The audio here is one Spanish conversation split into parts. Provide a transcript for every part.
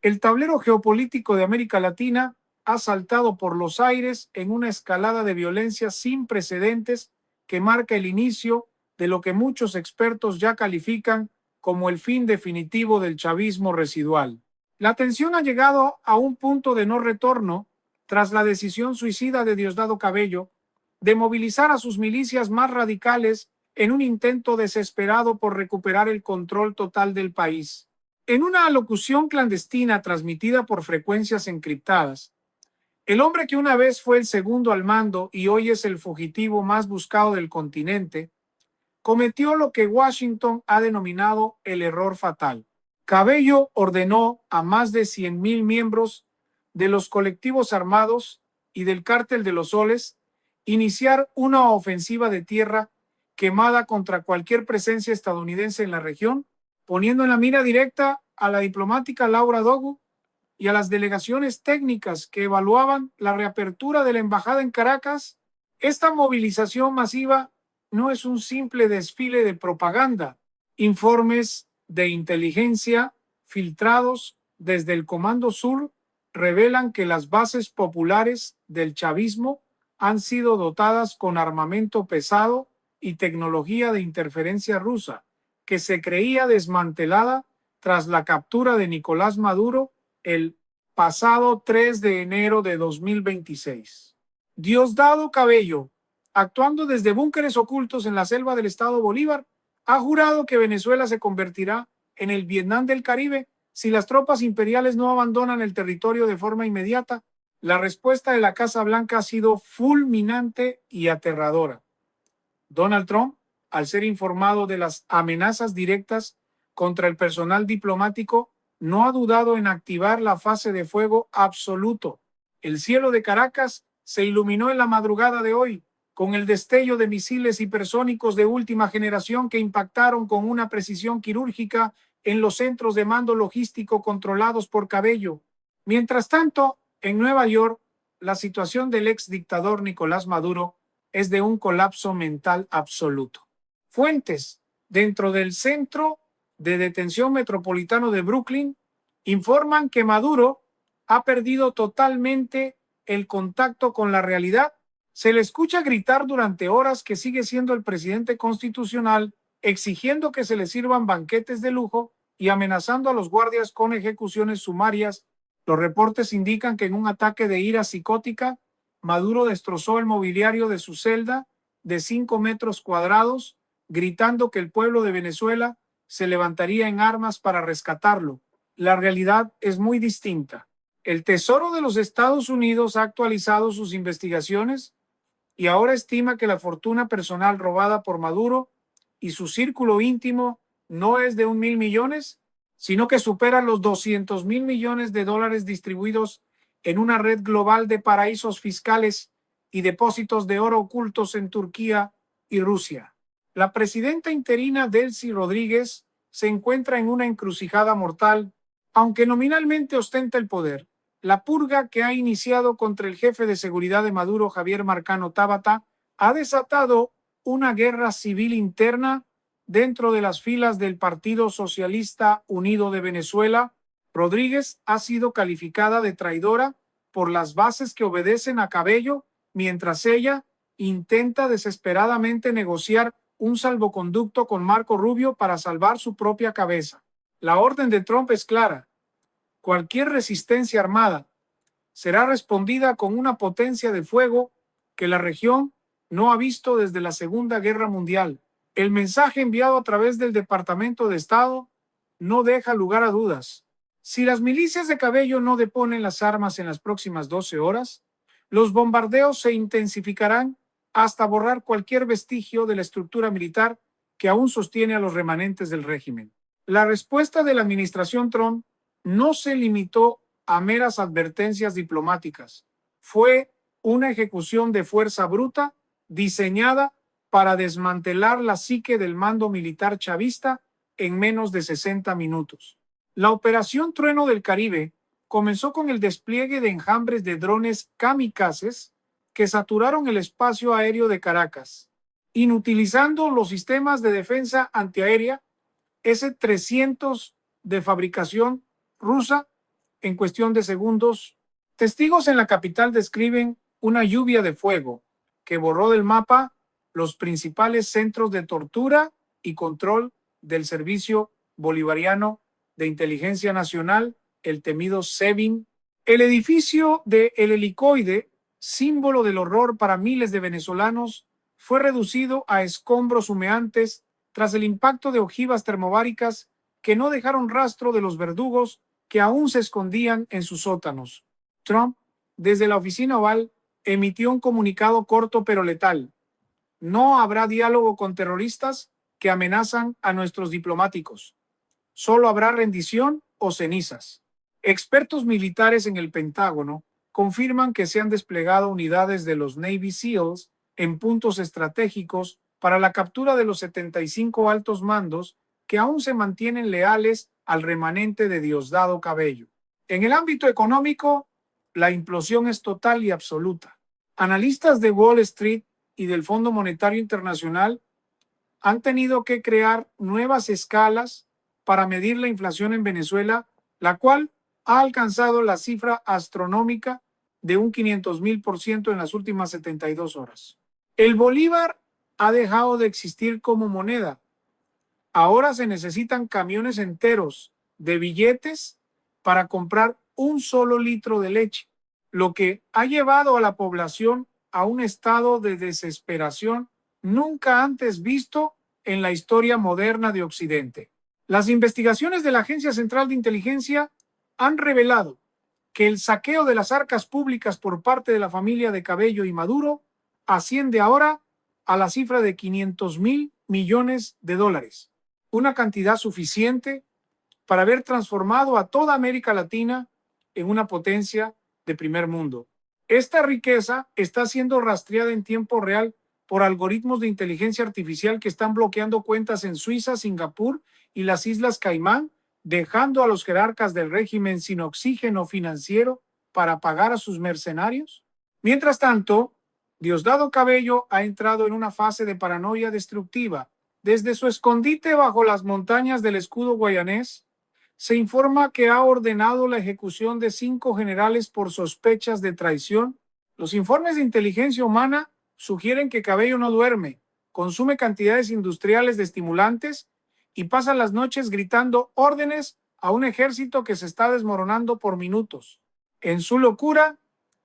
El tablero geopolítico de América Latina ha saltado por los aires en una escalada de violencia sin precedentes que marca el inicio de lo que muchos expertos ya califican como el fin definitivo del chavismo residual. La tensión ha llegado a un punto de no retorno tras la decisión suicida de Diosdado Cabello de movilizar a sus milicias más radicales en un intento desesperado por recuperar el control total del país. En una alocución clandestina transmitida por frecuencias encriptadas, el hombre que una vez fue el segundo al mando y hoy es el fugitivo más buscado del continente, cometió lo que Washington ha denominado el error fatal. Cabello ordenó a más de 100,000 miembros de los colectivos armados y del Cártel de los Soles iniciar una ofensiva de tierra quemada contra cualquier presencia estadounidense en la región, poniendo en la mira directa a la diplomática Laura Dogu y a las delegaciones técnicas que evaluaban la reapertura de la embajada en Caracas. Esta movilización masiva no es un simple desfile de propaganda. Informes de inteligencia filtrados desde el Comando Sur revelan que las bases populares del chavismo han sido dotadas con armamento pesado y tecnología de interferencia rusa, que se creía desmantelada tras la captura de Nicolás Maduro el pasado 3 de enero de 2026. Diosdado Cabello, actuando desde búnkeres ocultos en la selva del estado Bolívar, ha jurado que Venezuela se convertirá en el Vietnam del Caribe si las tropas imperiales no abandonan el territorio de forma inmediata. La respuesta de la Casa Blanca ha sido fulminante y aterradora. Donald Trump, al ser informado de las amenazas directas contra el personal diplomático, no ha dudado en activar la fase de fuego absoluto. El cielo de Caracas se iluminó en la madrugada de hoy con el destello de misiles hipersónicos de última generación que impactaron con una precisión quirúrgica en los centros de mando logístico controlados por Cabello. Mientras tanto, en Nueva York, la situación del ex dictador Nicolás Maduro es de un colapso mental absoluto. Fuentes dentro del Centro de Detención Metropolitano de Brooklyn informan que Maduro ha perdido totalmente el contacto con la realidad. Se le escucha gritar durante horas que sigue siendo el presidente constitucional, exigiendo que se le sirvan banquetes de lujo y amenazando a los guardias con ejecuciones sumarias. Los reportes indican que en un ataque de ira psicótica, Maduro destrozó el mobiliario de su celda de 5 metros cuadrados, gritando que el pueblo de Venezuela se levantaría en armas para rescatarlo. La realidad es muy distinta. El Tesoro de los Estados Unidos ha actualizado sus investigaciones y ahora estima que la fortuna personal robada por Maduro y su círculo íntimo no es de 1,000 millones, sino que supera los 200,000 millones de dólares distribuidos en una red global de paraísos fiscales y depósitos de oro ocultos en Turquía y Rusia. La presidenta interina Delcy Rodríguez se encuentra en una encrucijada mortal, aunque nominalmente ostenta el poder. La purga que ha iniciado contra el jefe de seguridad de Maduro, Javier Marcano Tábata, ha desatado una guerra civil interna dentro de las filas del Partido Socialista Unido de Venezuela. Rodríguez ha sido calificada de traidora por las bases que obedecen a Cabello, mientras ella intenta desesperadamente negociar un salvoconducto con Marco Rubio para salvar su propia cabeza. La orden de Trump es clara: cualquier resistencia armada será respondida con una potencia de fuego que la región no ha visto desde la Segunda Guerra Mundial. El mensaje enviado a través del Departamento de Estado no deja lugar a dudas. Si las milicias de Cabello no deponen las armas en las próximas 12 horas, los bombardeos se intensificarán hasta borrar cualquier vestigio de la estructura militar que aún sostiene a los remanentes del régimen. La respuesta de la administración Trump no se limitó a meras advertencias diplomáticas. Fue una ejecución de fuerza bruta diseñada para desmantelar la psique del mando militar chavista en menos de 60 minutos. La Operación Trueno del Caribe comenzó con el despliegue de enjambres de drones kamikazes que saturaron el espacio aéreo de Caracas, inutilizando los sistemas de defensa antiaérea S-300 de fabricación rusa. en cuestión de segundos. Testigos en la capital describen una lluvia de fuego que borró del mapa los principales centros de tortura y control del Servicio Bolivariano de Inteligencia Nacional, el temido SEBIN. El edificio de El Helicoide, símbolo del horror para miles de venezolanos, fue reducido a escombros humeantes tras el impacto de ojivas termobáricas que no dejaron rastro de los verdugos que aún se escondían en sus sótanos. Trump, desde la oficina oval, emitió un comunicado corto pero letal. No habrá diálogo con terroristas que amenazan a nuestros diplomáticos. Solo habrá rendición o cenizas. Expertos militares en el Pentágono confirman que se han desplegado unidades de los Navy SEALs en puntos estratégicos para la captura de los 75 altos mandos que aún se mantienen leales al remanente de Diosdado Cabello. En el ámbito económico, la implosión es total y absoluta. Analistas de Wall Street y del Fondo Monetario Internacional han tenido que crear nuevas escalas para medir la inflación en Venezuela, la cual ha alcanzado la cifra astronómica de un 500.000% en las últimas 72 horas. El bolívar ha dejado de existir como moneda. Ahora se necesitan camiones enteros de billetes para comprar un solo litro de leche, lo que ha llevado a la población a un estado de desesperación nunca antes visto en la historia moderna de Occidente. Las investigaciones de la Agencia Central de Inteligencia han revelado que el saqueo de las arcas públicas por parte de la familia de Cabello y Maduro asciende ahora a la cifra de 500.000 millones de dólares, una cantidad suficiente para haber transformado a toda América Latina en una potencia de primer mundo. Esta riqueza está siendo rastreada en tiempo real por algoritmos de inteligencia artificial que están bloqueando cuentas en Suiza, Singapur y las Islas Caimán, dejando a los jerarcas del régimen sin oxígeno financiero para pagar a sus mercenarios. Mientras tanto, Diosdado Cabello ha entrado en una fase de paranoia destructiva. Desde su escondite bajo las montañas del escudo guayanés, se informa que ha ordenado la ejecución de 5 generales por sospechas de traición. Los informes de inteligencia humana sugieren que Cabello no duerme, consume cantidades industriales de estimulantes y pasa las noches gritando órdenes a un ejército que se está desmoronando por minutos. En su locura,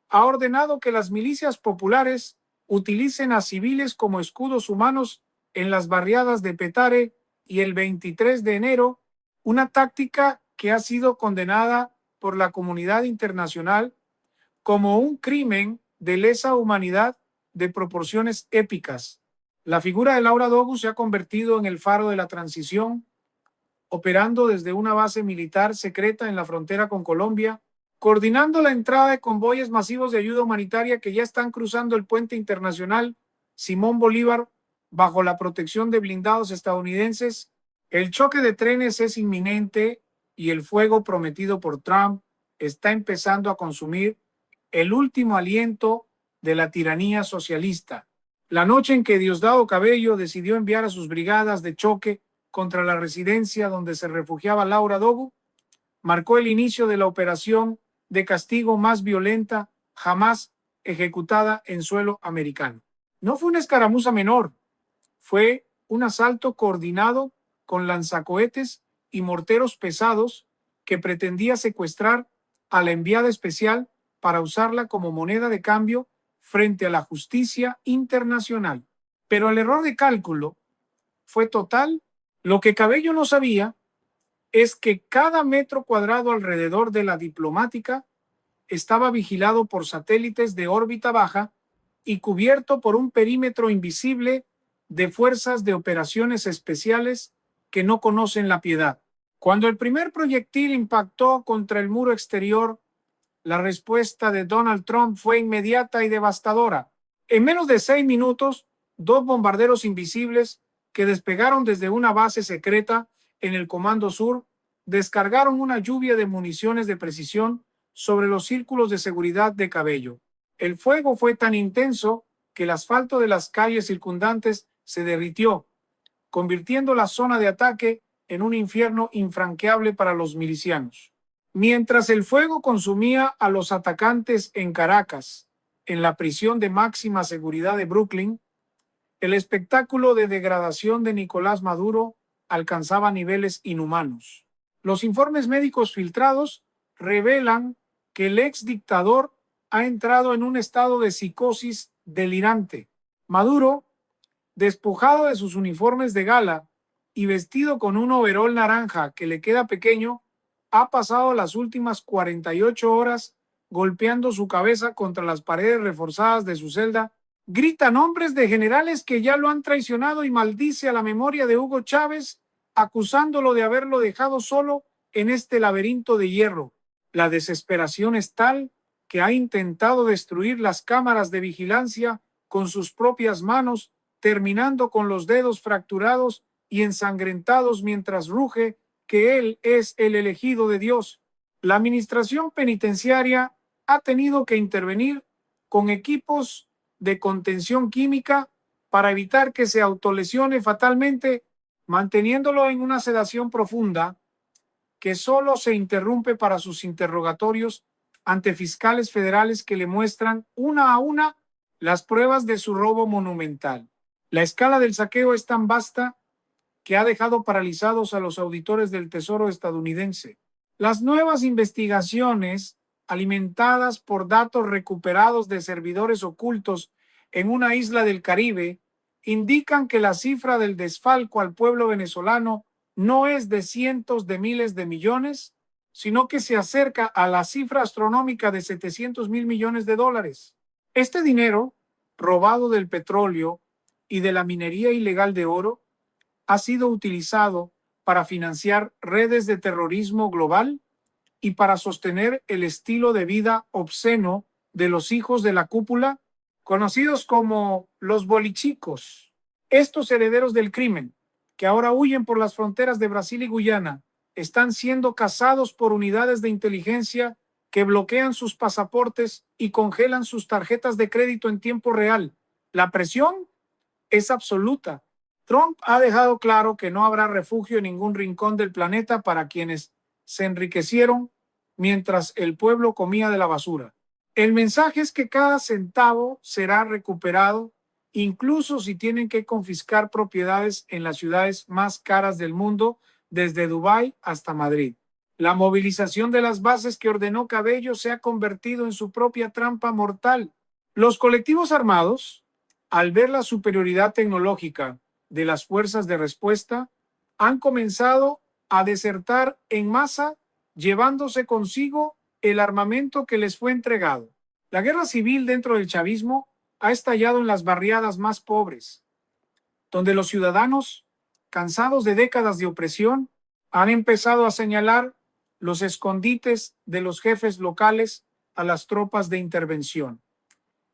ha ordenado que las milicias populares utilicen a civiles como escudos humanos en las barriadas de Petare y el 23 de enero, una táctica que ha sido condenada por la comunidad internacional como un crimen de lesa humanidad de proporciones épicas. La figura de Laura Dogu se ha convertido en el faro de la transición, operando desde una base militar secreta en la frontera con Colombia, coordinando la entrada de convoyes masivos de ayuda humanitaria que ya están cruzando el puente internacional Simón Bolívar bajo la protección de blindados estadounidenses. El choque de trenes es inminente y el fuego prometido por Trump está empezando a consumir el último aliento de la tiranía socialista. La noche en que Diosdado Cabello decidió enviar a sus brigadas de choque contra la residencia donde se refugiaba Laura Dogu, marcó el inicio de la operación de castigo más violenta jamás ejecutada en suelo americano. No fue una escaramuza menor, fue un asalto coordinado con lanzacohetes y morteros pesados que pretendía secuestrar a la enviada especial para usarla como moneda de cambio frente a la justicia internacional. Pero el error de cálculo fue total. Lo que Cabello no sabía es que cada metro cuadrado alrededor de la diplomática estaba vigilado por satélites de órbita baja y cubierto por un perímetro invisible de fuerzas de operaciones especiales que no conocen la piedad. Cuando el primer proyectil impactó contra el muro exterior, la respuesta de Donald Trump fue inmediata y devastadora. En menos de 6 minutos, 2 bombarderos invisibles que despegaron desde una base secreta en el Comando Sur descargaron una lluvia de municiones de precisión sobre los círculos de seguridad de Cabello. El fuego fue tan intenso que el asfalto de las calles circundantes se derritió, convirtiendo la zona de ataque en un infierno infranqueable para los milicianos. Mientras el fuego consumía a los atacantes en Caracas, en la prisión de máxima seguridad de Brooklyn, el espectáculo de degradación de Nicolás Maduro alcanzaba niveles inhumanos. Los informes médicos filtrados revelan que el ex dictador ha entrado en un estado de psicosis delirante. Maduro, despojado de sus uniformes de gala y vestido con un overol naranja que le queda pequeño, ha pasado las últimas 48 horas golpeando su cabeza contra las paredes reforzadas de su celda. Grita nombres de generales que ya lo han traicionado y maldice a la memoria de Hugo Chávez, acusándolo de haberlo dejado solo en este laberinto de hierro. La desesperación es tal que ha intentado destruir las cámaras de vigilancia con sus propias manos, terminando con los dedos fracturados y ensangrentados mientras ruge que él es el elegido de Dios. La administración penitenciaria ha tenido que intervenir con equipos de contención química para evitar que se autolesione fatalmente, manteniéndolo en una sedación profunda que solo se interrumpe para sus interrogatorios ante fiscales federales que le muestran una a una las pruebas de su robo monumental. La escala del saqueo es tan vasta que ha dejado paralizados a los auditores del Tesoro estadounidense. Las nuevas investigaciones, alimentadas por datos recuperados de servidores ocultos en una isla del Caribe, indican que la cifra del desfalco al pueblo venezolano no es de cientos de miles de millones, sino que se acerca a la cifra astronómica de 700.000 millones de dólares. Este dinero, robado del petróleo y de la minería ilegal de oro, ha sido utilizado para financiar redes de terrorismo global y para sostener el estilo de vida obsceno de los hijos de la cúpula, conocidos como los bolichicos. Estos herederos del crimen, que ahora huyen por las fronteras de Brasil y Guyana, están siendo cazados por unidades de inteligencia que bloquean sus pasaportes y congelan sus tarjetas de crédito en tiempo real. La presión es absoluta. Trump ha dejado claro que no habrá refugio en ningún rincón del planeta para quienes se enriquecieron mientras el pueblo comía de la basura. El mensaje es que cada centavo será recuperado, incluso si tienen que confiscar propiedades en las ciudades más caras del mundo, desde Dubái hasta Madrid. La movilización de las bases que ordenó Cabello se ha convertido en su propia trampa mortal. Los colectivos armados, al ver la superioridad tecnológica de las fuerzas de respuesta, han comenzado a desertar en masa, llevándose consigo el armamento que les fue entregado. La guerra civil dentro del chavismo ha estallado en las barriadas más pobres, donde los ciudadanos, cansados de décadas de opresión, han empezado a señalar los escondites de los jefes locales a las tropas de intervención.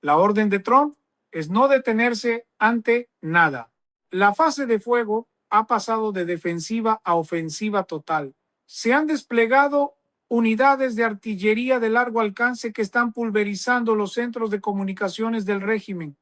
La orden de Trump es no detenerse ante nada. La fase de fuego ha pasado de defensiva a ofensiva total. Se han desplegado unidades de artillería de largo alcance que están pulverizando los centros de comunicaciones del régimen,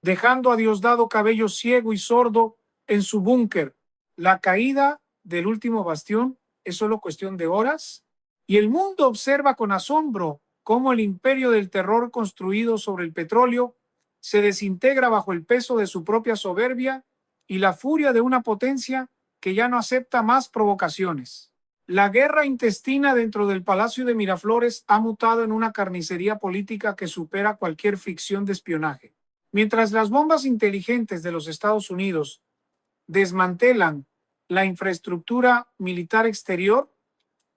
dejando a Diosdado Cabello ciego y sordo en su búnker. La caída del último bastión es solo cuestión de horas y el mundo observa con asombro cómo el imperio del terror construido sobre el petróleo se desintegra bajo el peso de su propia soberbia y la furia de una potencia que ya no acepta más provocaciones. La guerra intestina dentro del Palacio de Miraflores ha mutado en una carnicería política que supera cualquier ficción de espionaje. Mientras las bombas inteligentes de los Estados Unidos desmantelan la infraestructura militar exterior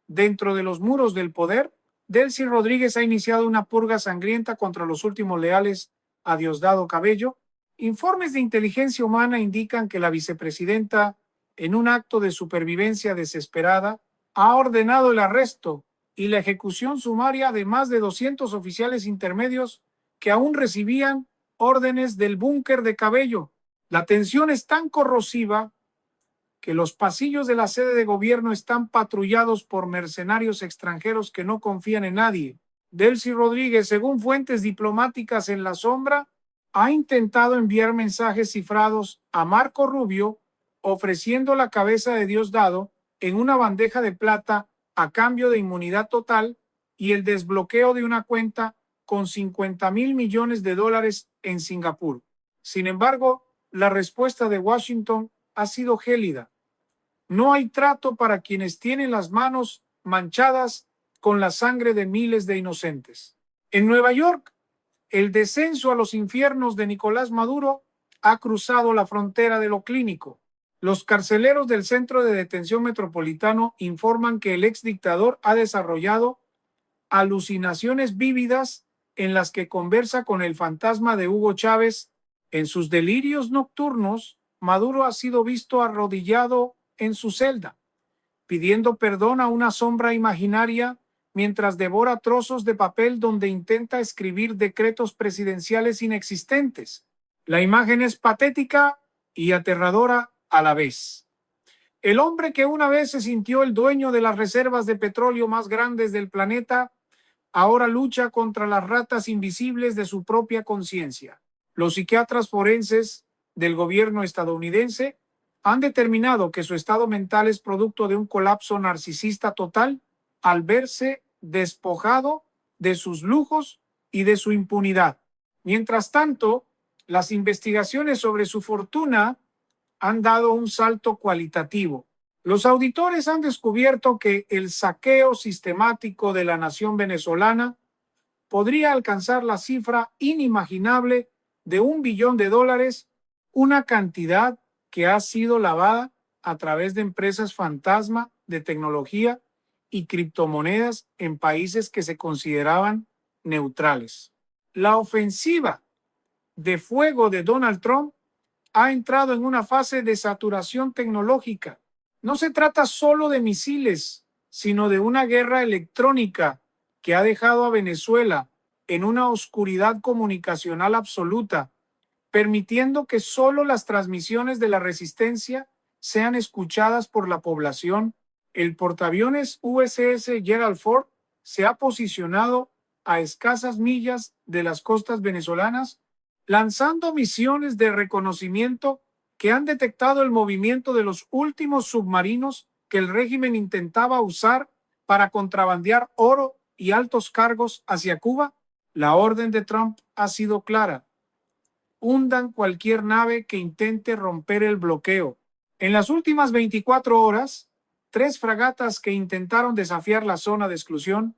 dentro de los muros del poder, Delcy Rodríguez ha iniciado una purga sangrienta contra los últimos leales a Diosdado Cabello. Informes de inteligencia humana indican que la vicepresidenta, en un acto de supervivencia desesperada, ha ordenado el arresto y la ejecución sumaria de más de 200 oficiales intermedios que aún recibían órdenes del búnker de Cabello. La tensión es tan corrosiva que los pasillos de la sede de gobierno están patrullados por mercenarios extranjeros que no confían en nadie. Delcy Rodríguez, según fuentes diplomáticas en la sombra, ha intentado enviar mensajes cifrados a Marco Rubio ofreciendo la cabeza de Diosdado en una bandeja de plata a cambio de inmunidad total y el desbloqueo de una cuenta con 50.000 millones de dólares en Singapur. Sin embargo, la respuesta de Washington ha sido gélida. No hay trato para quienes tienen las manos manchadas con la sangre de miles de inocentes. En Nueva York, el descenso a los infiernos de Nicolás Maduro ha cruzado la frontera de lo clínico. Los carceleros del Centro de Detención Metropolitano informan que el exdictador ha desarrollado alucinaciones vívidas en las que conversa con el fantasma de Hugo Chávez. En sus delirios nocturnos, Maduro ha sido visto arrodillado en su celda, pidiendo perdón a una sombra imaginaria mientras devora trozos de papel donde intenta escribir decretos presidenciales inexistentes. La imagen es patética y aterradora a la vez. El hombre que una vez se sintió el dueño de las reservas de petróleo más grandes del planeta, ahora lucha contra las ratas invisibles de su propia conciencia. Los psiquiatras forenses del gobierno estadounidense han determinado que su estado mental es producto de un colapso narcisista total al verse despojado de sus lujos y de su impunidad. Mientras tanto, las investigaciones sobre su fortuna han dado un salto cualitativo. Los auditores han descubierto que el saqueo sistemático de la nación venezolana podría alcanzar la cifra inimaginable de $1 billón, una cantidad que ha sido lavada a través de empresas fantasma de tecnología y criptomonedas en países que se consideraban neutrales. La ofensiva de fuego de Donald Trump ha entrado en una fase de saturación tecnológica. No se trata solo de misiles, sino de una guerra electrónica que ha dejado a Venezuela en una oscuridad comunicacional absoluta, permitiendo que solo las transmisiones de la resistencia sean escuchadas por la población. El portaaviones USS Gerald Ford se ha posicionado a escasas millas de las costas venezolanas, lanzando misiones de reconocimiento que han detectado el movimiento de los últimos submarinos que el régimen intentaba usar para contrabandear oro y altos cargos hacia Cuba. La orden de Trump ha sido clara: hundan cualquier nave que intente romper el bloqueo. En las últimas 24 horas, 3 fragatas que intentaron desafiar la zona de exclusión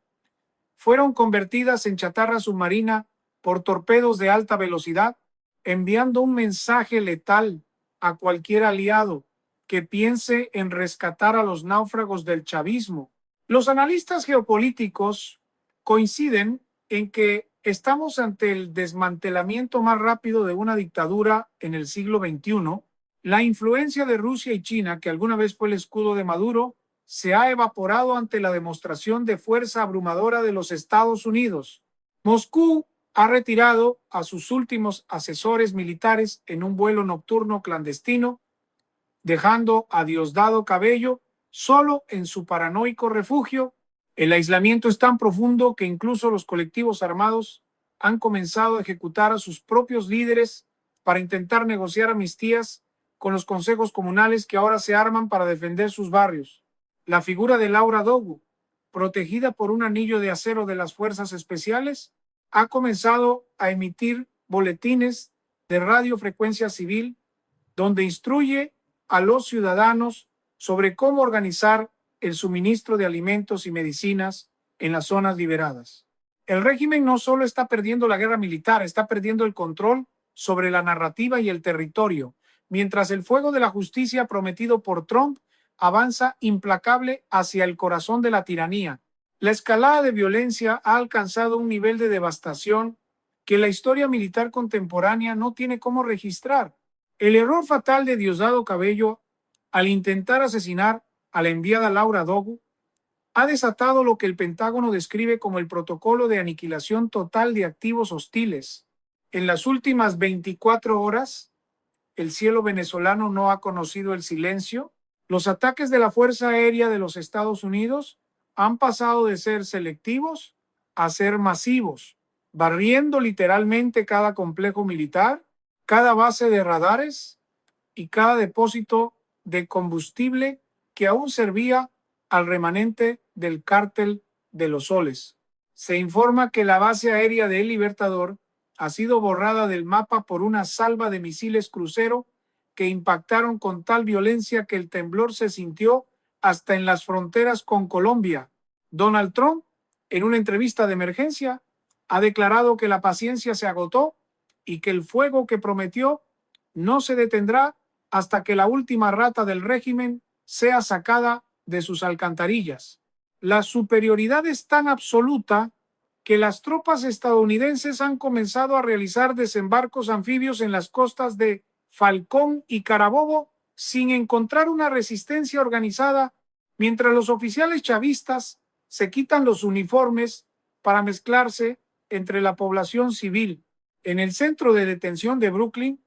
fueron convertidas en chatarra submarina por torpedos de alta velocidad, enviando un mensaje letal a cualquier aliado que piense en rescatar a los náufragos del chavismo. Los analistas geopolíticos coinciden en que estamos ante el desmantelamiento más rápido de una dictadura en el siglo XXI. La influencia de Rusia y China, que alguna vez fue el escudo de Maduro, se ha evaporado ante la demostración de fuerza abrumadora de los Estados Unidos. Moscú ha retirado a sus últimos asesores militares en un vuelo nocturno clandestino, dejando a Diosdado Cabello solo en su paranoico refugio. El aislamiento es tan profundo que incluso los colectivos armados han comenzado a ejecutar a sus propios líderes para intentar negociar amnistías con los consejos comunales que ahora se arman para defender sus barrios. La figura de Laura Dogu, protegida por un anillo de acero de las fuerzas especiales, ha comenzado a emitir boletines de radiofrecuencia civil donde instruye a los ciudadanos sobre cómo organizar el suministro de alimentos y medicinas en las zonas liberadas. El régimen no solo está perdiendo la guerra militar, está perdiendo el control sobre la narrativa y el territorio, mientras el fuego de la justicia prometido por Trump avanza implacable hacia el corazón de la tiranía. La escalada de violencia ha alcanzado un nivel de devastación que la historia militar contemporánea no tiene cómo registrar. El error fatal de Diosdado Cabello al intentar asesinar a la enviada Laura Dogu ha desatado lo que el Pentágono describe como el protocolo de aniquilación total de activos hostiles. En las últimas 24 horas, el cielo venezolano no ha conocido el silencio. Los ataques de la Fuerza Aérea de los Estados Unidos han pasado de ser selectivos a ser masivos, barriendo literalmente cada complejo militar, cada base de radares y cada depósito de combustible que aún servía al remanente del cártel de los Soles. Se informa que la base aérea de El Libertador ha sido borrada del mapa por una salva de misiles crucero que impactaron con tal violencia que el temblor se sintió hasta en las fronteras con Colombia. Donald Trump, en una entrevista de emergencia, ha declarado que la paciencia se agotó y que el fuego que prometió no se detendrá hasta que la última rata del régimen sea sacada de sus alcantarillas. La superioridad es tan absoluta que las tropas estadounidenses han comenzado a realizar desembarcos anfibios en las costas de Falcón y Carabobo sin encontrar una resistencia organizada, mientras los oficiales chavistas se quitan los uniformes para mezclarse entre la población civil. En el centro de detención de Brooklyn,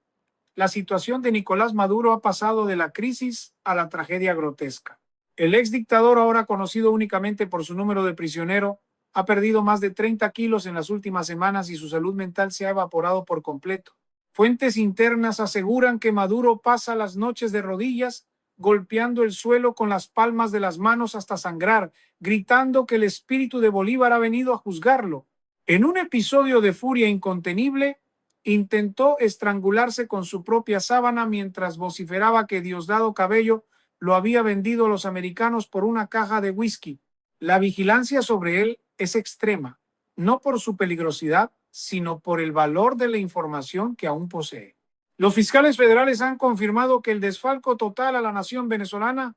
la situación de Nicolás Maduro ha pasado de la crisis a la tragedia grotesca. El ex dictador, ahora conocido únicamente por su número de prisionero, ha perdido más de 30 kilos en las últimas semanas y su salud mental se ha evaporado por completo. Fuentes internas aseguran que Maduro pasa las noches de rodillas, golpeando el suelo con las palmas de las manos hasta sangrar, gritando que el espíritu de Bolívar ha venido a juzgarlo. En un episodio de furia incontenible, intentó estrangularse con su propia sábana mientras vociferaba que Diosdado Cabello lo había vendido a los americanos por una caja de whisky. La vigilancia sobre él es extrema, no por su peligrosidad, sino por el valor de la información que aún posee. Los fiscales federales han confirmado que el desfalco total a la nación venezolana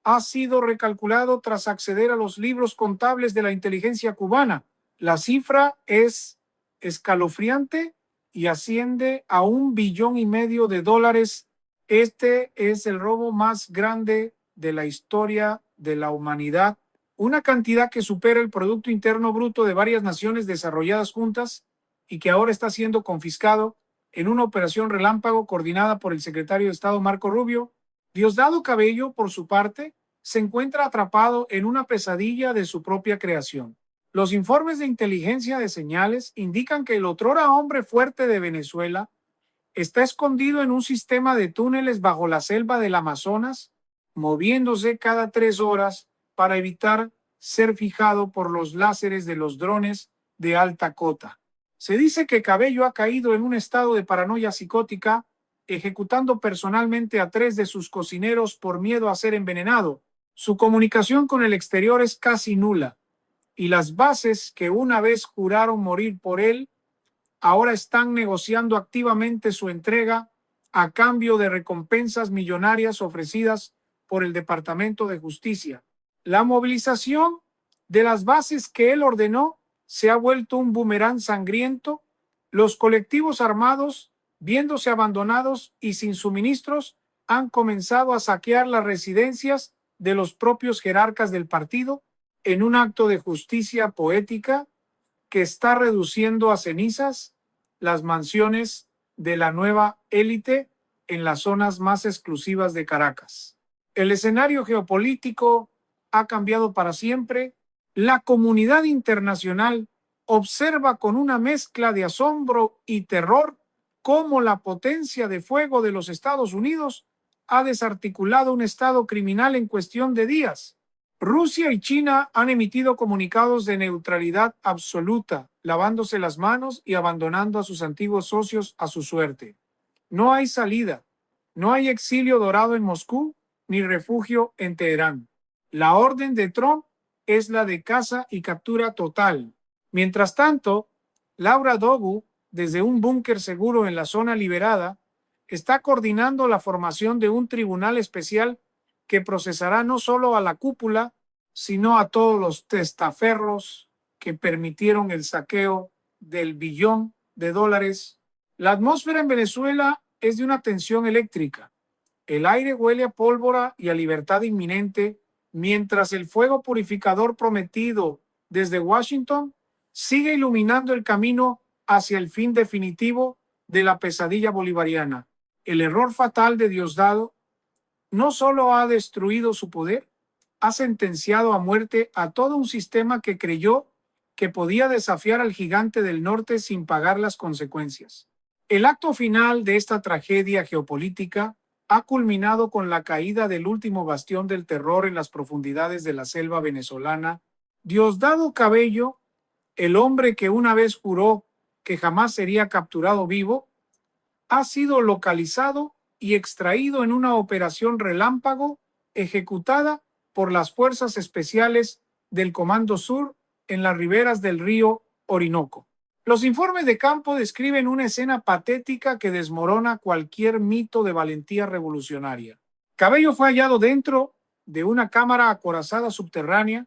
ha sido recalculado tras acceder a los libros contables de la inteligencia cubana. La cifra es escalofriante y asciende a $1,5 billion. Este es el robo más grande de la historia de la humanidad, una cantidad que supera el Producto Interno Bruto de varias naciones desarrolladas juntas y que ahora está siendo confiscado en una operación relámpago coordinada por el secretario de Estado Marco Rubio. Diosdado Cabello, por su parte, se encuentra atrapado en una pesadilla de su propia creación. Los informes de inteligencia de señales indican que el otrora hombre fuerte de Venezuela está escondido en un sistema de túneles bajo la selva del Amazonas, moviéndose cada 3 horas para evitar ser fijado por los láseres de los drones de alta cota. Se dice que Cabello ha caído en un estado de paranoia psicótica, ejecutando personalmente a 3 de sus cocineros por miedo a ser envenenado. Su comunicación con el exterior es casi nula, y las bases que una vez juraron morir por él ahora están negociando activamente su entrega a cambio de recompensas millonarias ofrecidas por el Departamento de Justicia. La movilización de las bases que él ordenó se ha vuelto un boomerang sangriento. Los colectivos armados, viéndose abandonados y sin suministros, han comenzado a saquear las residencias de los propios jerarcas del partido en un acto de justicia poética que está reduciendo a cenizas las mansiones de la nueva élite en las zonas más exclusivas de Caracas. El escenario geopolítico ha cambiado para siempre. La comunidad internacional observa con una mezcla de asombro y terror cómo la potencia de fuego de los Estados Unidos ha desarticulado un estado criminal en cuestión de días. Rusia y China han emitido comunicados de neutralidad absoluta, lavándose las manos y abandonando a sus antiguos socios a su suerte. No hay salida, no hay exilio dorado en Moscú, ni refugio en Teherán. La orden de Trump es la de caza y captura total. Mientras tanto, Laura Dogu, desde un búnker seguro en la zona liberada, está coordinando la formación de un tribunal especial que procesará no solo a la cúpula, sino a todos los testaferros que permitieron el saqueo del $1 billón. La atmósfera en Venezuela es de una tensión eléctrica. El aire huele a pólvora y a libertad inminente, mientras el fuego purificador prometido desde Washington sigue iluminando el camino hacia el fin definitivo de la pesadilla bolivariana. El error fatal de Diosdado no solo ha destruido su poder, ha sentenciado a muerte a todo un sistema que creyó que podía desafiar al gigante del norte sin pagar las consecuencias. El acto final de esta tragedia geopolítica ha culminado con la caída del último bastión del terror en las profundidades de la selva venezolana. Diosdado Cabello, el hombre que una vez juró que jamás sería capturado vivo, ha sido localizado y extraído en una operación relámpago ejecutada por las Fuerzas Especiales del Comando Sur en las riberas del río Orinoco. Los informes de campo describen una escena patética que desmorona cualquier mito de valentía revolucionaria. Cabello fue hallado dentro de una cámara acorazada subterránea,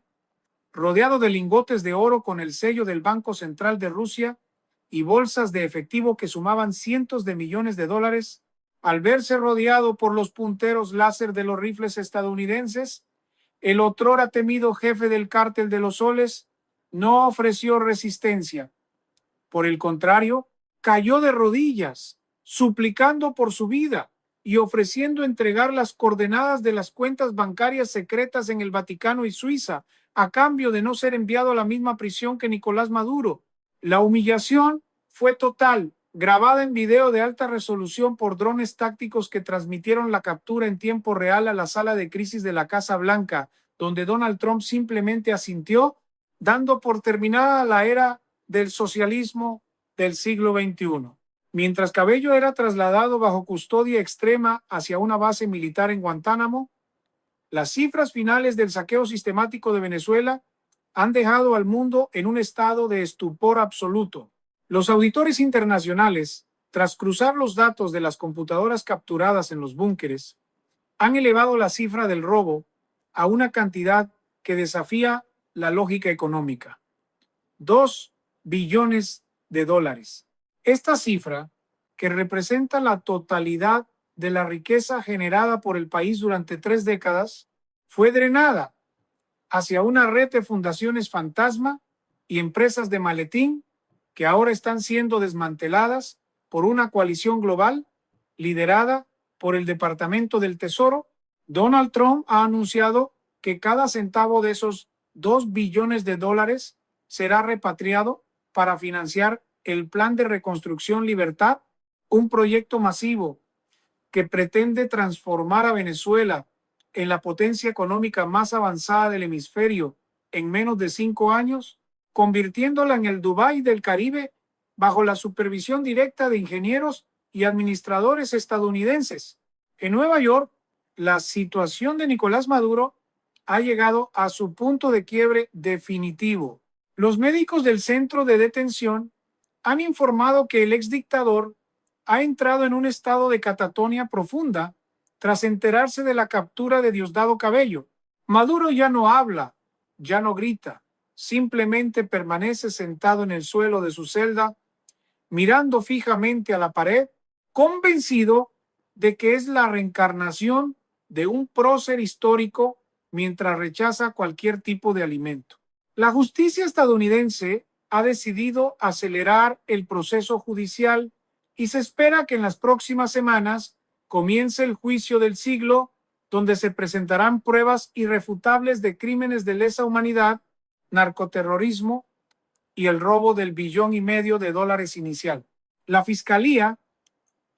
rodeado de lingotes de oro con el sello del Banco Central de Rusia y bolsas de efectivo que sumaban cientos de millones de dólares. Al verse rodeado por los punteros láser de los rifles estadounidenses, el otrora temido jefe del cártel de los soles no ofreció resistencia. Por el contrario, cayó de rodillas, suplicando por su vida y ofreciendo entregar las coordenadas de las cuentas bancarias secretas en el Vaticano y Suiza, a cambio de no ser enviado a la misma prisión que Nicolás Maduro. La humillación fue total, grabada en video de alta resolución por drones tácticos que transmitieron la captura en tiempo real a la sala de crisis de la Casa Blanca, donde Donald Trump simplemente asintió, dando por terminada la era del socialismo del siglo XXI. Mientras Cabello era trasladado bajo custodia extrema hacia una base militar en Guantánamo, las cifras finales del saqueo sistemático de Venezuela han dejado al mundo en un estado de estupor absoluto. Los auditores internacionales, tras cruzar los datos de las computadoras capturadas en los búnkeres, han elevado la cifra del robo a una cantidad que desafía la lógica económica. 2 billones de dólares. Esta cifra, que representa la totalidad de la riqueza generada por el país durante 3 décadas, fue drenada hacia una red de fundaciones fantasma y empresas de maletín que ahora están siendo desmanteladas por una coalición global liderada por el Departamento del Tesoro. Donald Trump ha anunciado que cada centavo de esos 2 billones de dólares será repatriado para financiar el Plan de Reconstrucción Libertad, un proyecto masivo que pretende transformar a Venezuela en la potencia económica más avanzada del hemisferio en menos de 5 años, convirtiéndola en el Dubái del Caribe bajo la supervisión directa de ingenieros y administradores estadounidenses. En Nueva York, la situación de Nicolás Maduro ha llegado a su punto de quiebre definitivo. Los médicos del centro de detención han informado que el exdictador ha entrado en un estado de catatonia profunda tras enterarse de la captura de Diosdado Cabello. Maduro ya no habla, ya no grita, simplemente permanece sentado en el suelo de su celda, mirando fijamente a la pared, convencido de que es la reencarnación de un prócer histórico mientras rechaza cualquier tipo de alimento. La justicia estadounidense ha decidido acelerar el proceso judicial y se espera que en las próximas semanas comience el juicio del siglo, donde se presentarán pruebas irrefutables de crímenes de lesa humanidad, narcoterrorismo y el robo del $1,5 billones de dólares inicial. La Fiscalía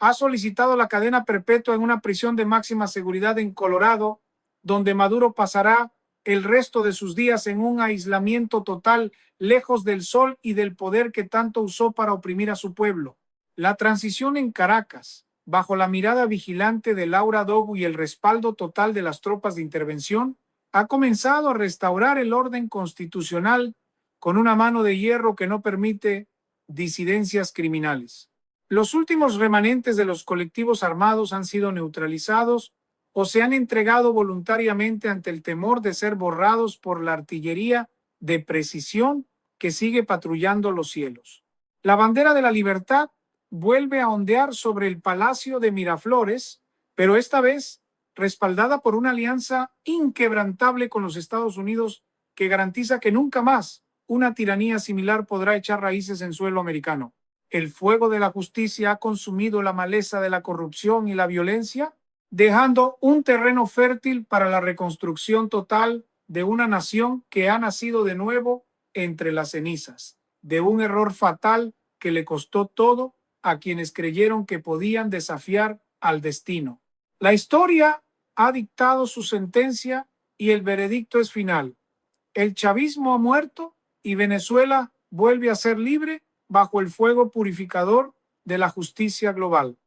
ha solicitado la cadena perpetua en una prisión de máxima seguridad en Colorado, donde Maduro pasará el resto de sus días en un aislamiento total, lejos del sol y del poder que tanto usó para oprimir a su pueblo. La transición en Caracas, bajo la mirada vigilante de Laura Dogu y el respaldo total de las tropas de intervención, ha comenzado a restaurar el orden constitucional con una mano de hierro que no permite disidencias criminales. Los últimos remanentes de los colectivos armados han sido neutralizados o se han entregado voluntariamente ante el temor de ser borrados por la artillería de precisión que sigue patrullando los cielos. La bandera de la libertad vuelve a ondear sobre el Palacio de Miraflores, pero esta vez respaldada por una alianza inquebrantable con los Estados Unidos que garantiza que nunca más una tiranía similar podrá echar raíces en suelo americano. El fuego de la justicia ha consumido la maleza de la corrupción y la violencia, dejando un terreno fértil para la reconstrucción total de una nación que ha nacido de nuevo entre las cenizas, de un error fatal que le costó todo a quienes creyeron que podían desafiar al destino. La historia ha dictado su sentencia y el veredicto es final. El chavismo ha muerto y Venezuela vuelve a ser libre bajo el fuego purificador de la justicia global.